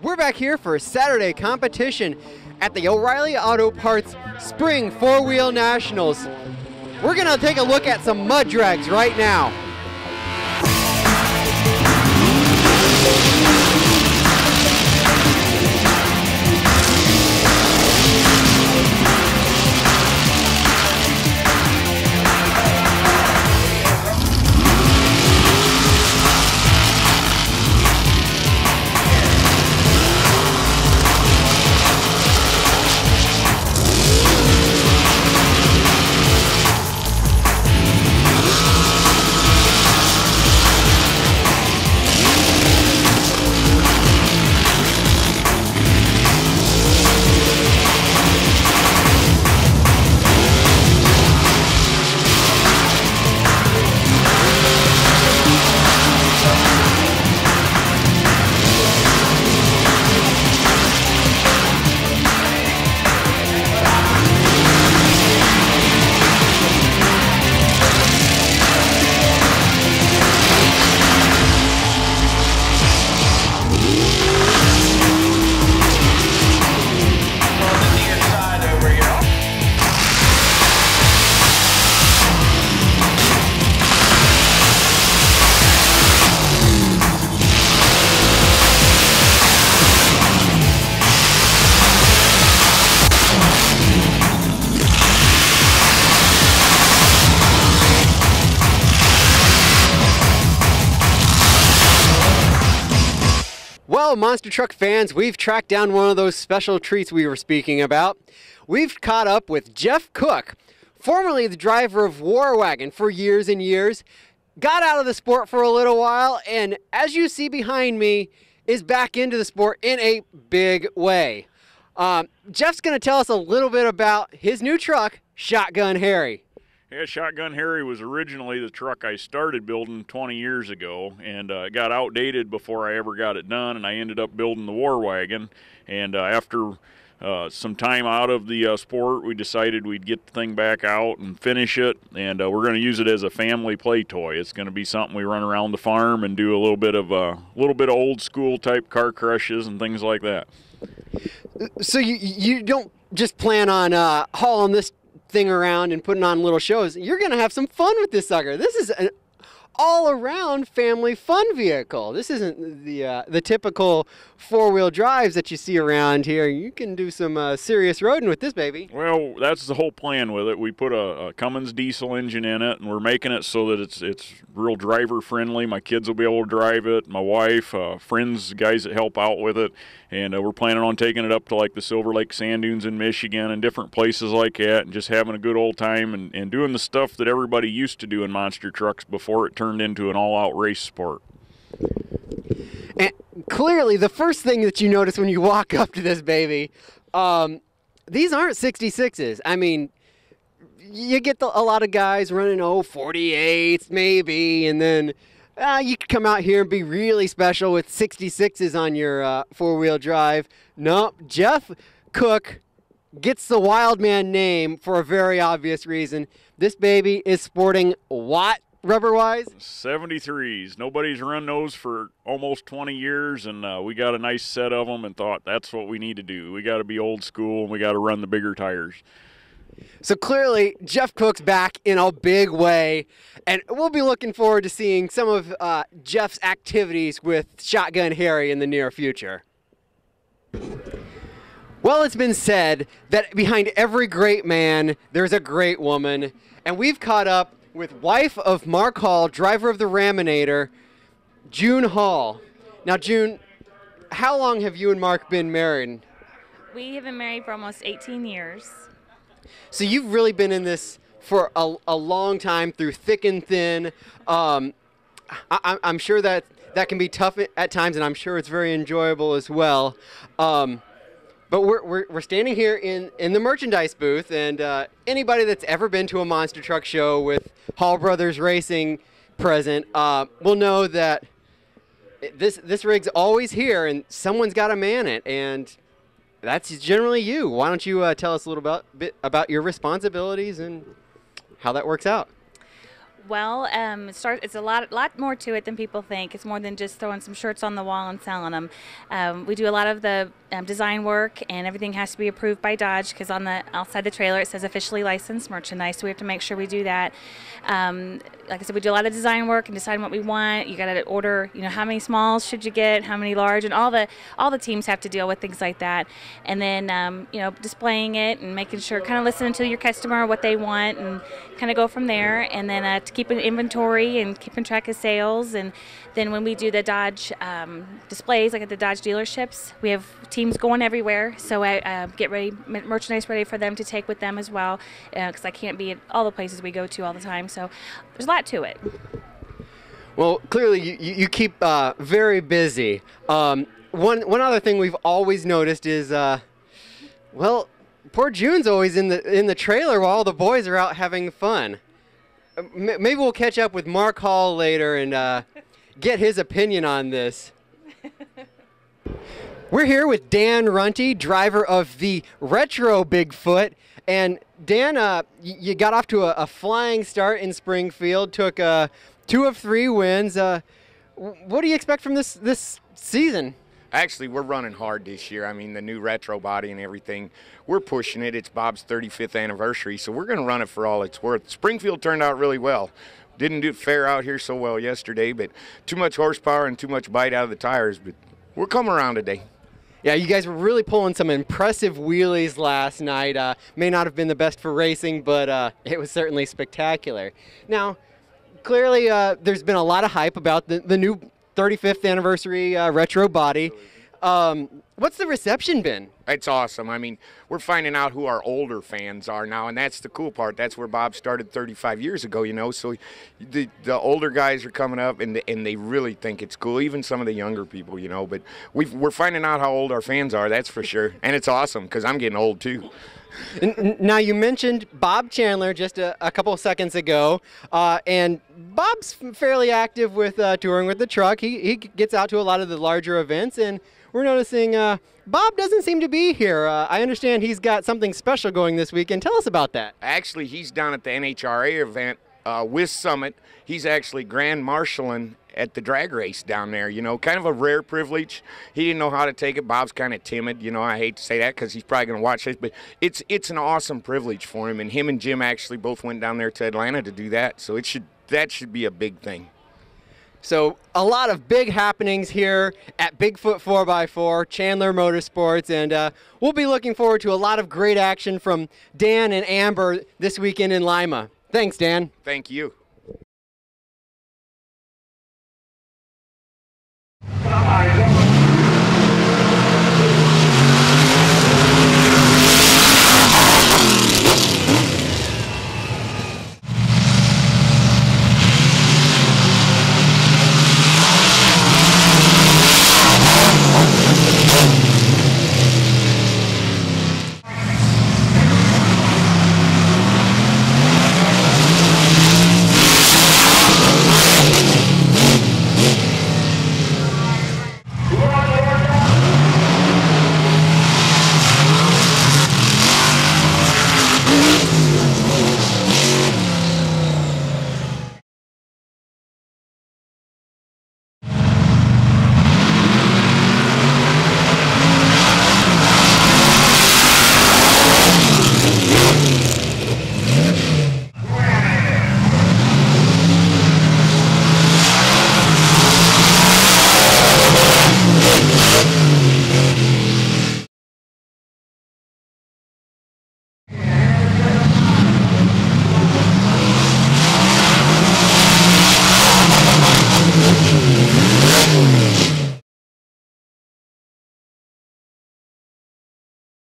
We're back here for a Saturday competition at the O'Reilly Auto Parts Spring 4-Wheel Nationals. We're gonna take a look at some mud drags right now. Well, Monster Truck fans, we've tracked down one of those special treats we were speaking about. We've caught up with Jeff Cook, formerly the driver of War Wagon for years and years, got out of the sport for a little while, and as you see behind me, is back into the sport in a big way. Jeff's going to tell us a little bit about his new truck, Shotgun Harry. Yeah, Shotgun Harry was originally the truck I started building 20 years ago, and it got outdated before I ever got it done, and I ended up building the War Wagon. And after some time out of the sport, we decided we'd get the thing back out and finish it, and we're going to use it as a family play toy. It's going to be something we run around the farm and do a little bit of old school type car crushes and things like that. So you don't just plan on hauling this thing around and putting on little shows. You're gonna have some fun with this sucker. This is an all-around family fun vehicle. This isn't the typical four-wheel drives that you see around here. You can do some serious roading with this baby. Well, that's the whole plan with it. We put a Cummins diesel engine in it, and we're making it so that it's real driver friendly. My kids will be able to drive it, my wife, friends, guys that help out with it, and we're planning on taking it up to like the Silver Lake Sand Dunes in Michigan and different places like that, and just having a good old time and doing the stuff that everybody used to do in monster trucks before it turned into an all-out race sport. And clearly, the first thing that you notice when you walk up to this baby, these aren't 66s. I mean, you get a lot of guys running 48s maybe, and then you could come out here and be really special with 66s on your four-wheel drive. Nope, Jeff Cook gets the Wild Man name for a very obvious reason. This baby is sporting what? Rubber-wise? 73s. Nobody's run those for almost 20 years, and we got a nice set of them and thought that's what we need to do. We got to be old school, and we got to run the bigger tires. So clearly, Jeff Cook's back in a big way, and we'll be looking forward to seeing some of Jeff's activities with Shotgun Harry in the near future. Well, it's been said that behind every great man, there's a great woman, and we've caught up with wife of Mark Hall, driver of the Raminator, June Hall. Now, June, how long have you and Mark been married? We have been married for almost 18 years. So you've really been in this for a long time, through thick and thin. I'm sure that can be tough at times, and I'm sure it's very enjoyable as well. But we're standing here in the merchandise booth, and anybody that's ever been to a monster truck show with Hall Brothers Racing present will know that this rig's always here, and someone's got to man it, and that's generally you. Why don't you tell us a little bit about your responsibilities and how that works out? Well, it's a lot more to it than people think. It's more than just throwing some shirts on the wall and selling them. We do a lot of the design work, and everything has to be approved by Dodge because on the outside the trailer it says officially licensed merchandise. So we have to make sure we do that. Like I said, we do a lot of design work and deciding what we want. You got to order, how many smalls should you get, how many large, and all the teams have to deal with things like that. And then displaying it and making sure, kind of listening to your customer, what they want, and kind of go from there. And then to keep an inventory and keeping track of sales. And then when we do the Dodge displays, like at the Dodge dealerships, we have teams going everywhere. So I get merchandise ready for them to take with them as well, because I can't be at all the places we go to all the time. So there's a lot to it. Well, clearly you keep very busy. One other thing we've always noticed is, poor June's always in the trailer while all the boys are out having fun. Maybe we'll catch up with Mark Hall later and get his opinion on this. We're here with Dan Runty, driver of the Retro Bigfoot. And Dan, you got off to a flying start in Springfield, took 2 of 3 wins. What do you expect from this season? Actually, we're running hard this year. I mean, the new retro body and everything, we're pushing it. It's Bob's 35th anniversary, so we're going to run it for all it's worth. Springfield turned out really well. Didn't do fair out here so well yesterday, but too much horsepower and too much bite out of the tires. But we're coming around today. Yeah, you guys were really pulling some impressive wheelies last night. May not have been the best for racing, but it was certainly spectacular. Now, clearly there's been a lot of hype about the new 35th anniversary retro body. What's the reception been? It's awesome. I mean, we're finding out who our older fans are now, and that's the cool part. That's where Bob started 35 years ago, So the older guys are coming up, and they really think it's cool, even some of the younger people, But we're finding out how old our fans are, that's for sure. And it's awesome, because I'm getting old, too. Now, you mentioned Bob Chandler just a couple of seconds ago, and Bob's fairly active with touring with the truck. He gets out to a lot of the larger events, and we're noticing Bob doesn't seem to be here. I understand he's got something special going this weekend. Tell us about that. Actually, he's down at the NHRA event with Summit. He's actually grand marshaling at the drag race down there, kind of a rare privilege. He didn't know how to take it. Bob's kind of timid, I hate to say that because he's probably going to watch this, but it's an awesome privilege for him, and him and Jim actually both went down there to Atlanta to do that, so that should be a big thing. So a lot of big happenings here at Bigfoot 4x4, Chandler Motorsports, and we'll be looking forward to a lot of great action from Dan and Amber this weekend in Lima. Thanks, Dan. Thank you.